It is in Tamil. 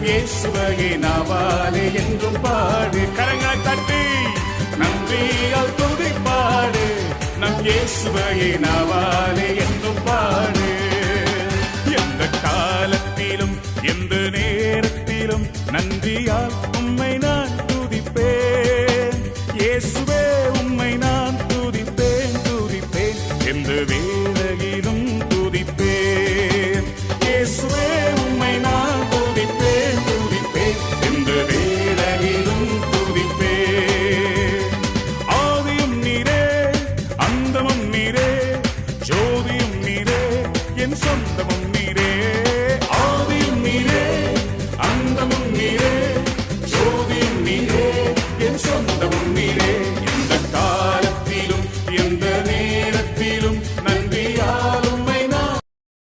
இயேசுவையே நாவாலே என்றும் பாடு. கரங்கள் தட்டி நன்றியால் துதிப்பாடு. நம் இயேசுவையே நாவாலே என்றும் பாடு. எந்த காலத்திலும் எந்த நேரத்திலும் நன்றியால் உம்மை நான் துதிப்பேன். இயேசுவே உம்மை நான் துதிப்பேன் துதிப்பேன். எந்த வேளையிலும் துதிப்பேன். இயேசுவே உம்மை நான் துதிப்பேன் துதிப்பேன். எந்த வேளையிலும் துதிப்பேன். ஆதியும் நீரே அந்தமும் நீரே, ஜோதியும் நீரே, என் சொந்தமும் நீரே.